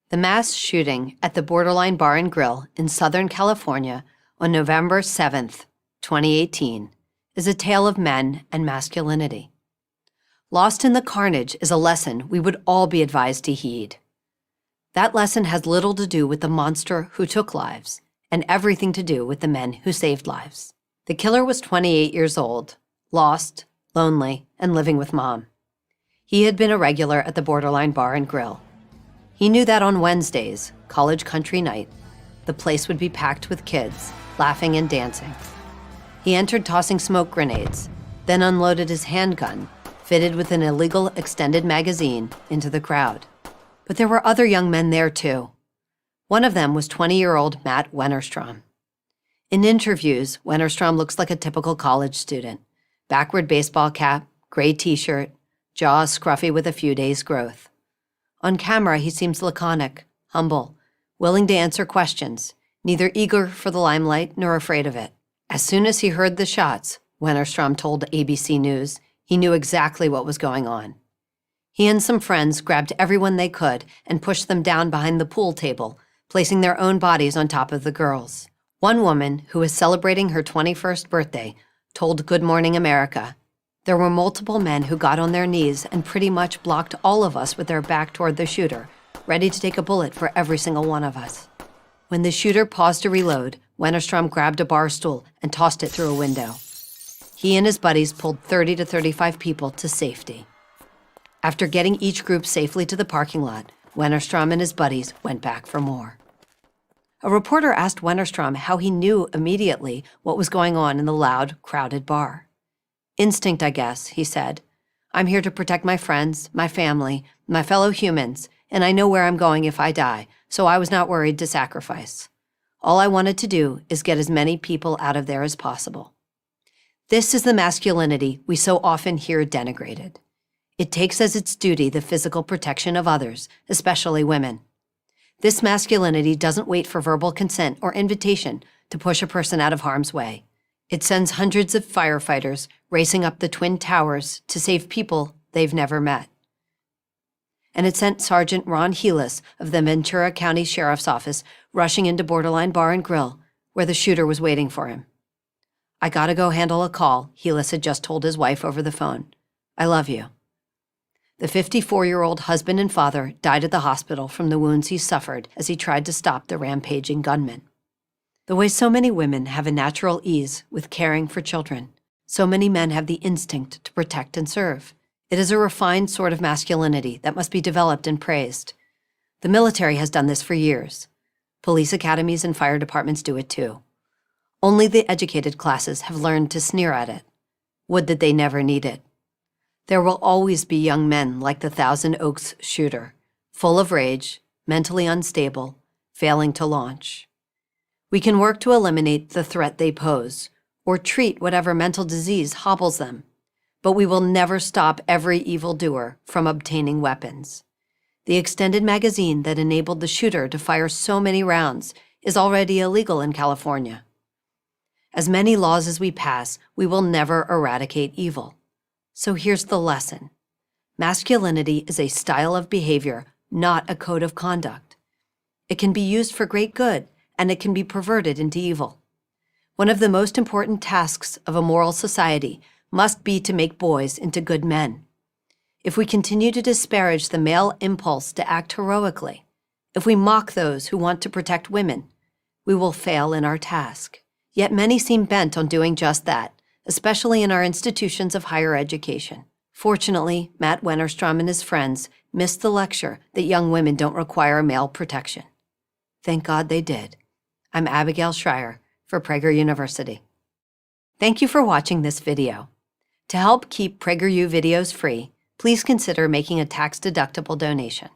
The mass shooting at the Borderline Bar and Grill in Southern California on November 7th, 2018, is a tale of men and masculinity. Lost in the carnage is a lesson we would all be advised to heed. That lesson has little to do with the monster who took lives and everything to do with the men who saved lives. The killer was 28 years old, lost, lonely, and living with mom. He had been a regular at the Borderline Bar and Grill. He knew that on Wednesdays, college country night, the place would be packed with kids, laughing and dancing. He entered tossing smoke grenades, then unloaded his handgun, fitted with an illegal extended magazine, into the crowd. But there were other young men there too. One of them was 20-year-old Matt Wennerstrom. In interviews, Wennerstrom looks like a typical college student. Backward baseball cap, gray t-shirt, jaw scruffy with a few days' growth. On camera, he seems laconic, humble, willing to answer questions, neither eager for the limelight nor afraid of it. As soon as he heard the shots, Wennerstrom told ABC News, he knew exactly what was going on. He and some friends grabbed everyone they could and pushed them down behind the pool table, placing their own bodies on top of the girls. One woman, who was celebrating her 21st birthday, told Good Morning America, "There were multiple men who got on their knees and pretty much blocked all of us with their back toward the shooter, ready to take a bullet for every single one of us." When the shooter paused to reload, Wennerstrom grabbed a bar stool and tossed it through a window. He and his buddies pulled 30 to 35 people to safety. After getting each group safely to the parking lot, Wennerstrom and his buddies went back for more. A reporter asked Wennerstrom how he knew immediately what was going on in the loud, crowded bar. "Instinct, I guess," he said. "I'm here to protect my friends, my family, my fellow humans, and I know where I'm going if I die, so I was not worried to sacrifice. All I wanted to do is get as many people out of there as possible." This is the masculinity we so often hear denigrated. It takes as its duty the physical protection of others, especially women. This masculinity doesn't wait for verbal consent or invitation to push a person out of harm's way. It sends hundreds of firefighters racing up the Twin Towers to save people they've never met. And it sent Sergeant Ron Helis of the Ventura County Sheriff's Office rushing into Borderline Bar and Grill, where the shooter was waiting for him. "I gotta go handle a call," Helis had just told his wife over the phone. "I love you." The 54-year-old husband and father died at the hospital from the wounds he suffered as he tried to stop the rampaging gunman. The way so many women have a natural ease with caring for children, so many men have the instinct to protect and serve. It is a refined sort of masculinity that must be developed and praised. The military has done this for years. Police academies and fire departments do it too. Only the educated classes have learned to sneer at it. Would that they never need it. There will always be young men like the Thousand Oaks shooter, full of rage, mentally unstable, failing to launch. We can work to eliminate the threat they pose, or treat whatever mental disease hobbles them, but we will never stop every evildoer from obtaining weapons. The extended magazine that enabled the shooter to fire so many rounds is already illegal in California. As many laws as we pass, we will never eradicate evil. So here's the lesson. Masculinity is a style of behavior, not a code of conduct. It can be used for great good, and it can be perverted into evil. One of the most important tasks of a moral society must be to make boys into good men. If we continue to disparage the male impulse to act heroically, if we mock those who want to protect women, we will fail in our task. Yet many seem bent on doing just that, especially in our institutions of higher education. Fortunately, Matt Wennerstrom and his friends missed the lecture that young women don't require male protection. Thank God they did. I'm Abigail Schreier for Prager University. Thank you for watching this video. To help keep PragerU videos free, please consider making a tax-deductible donation.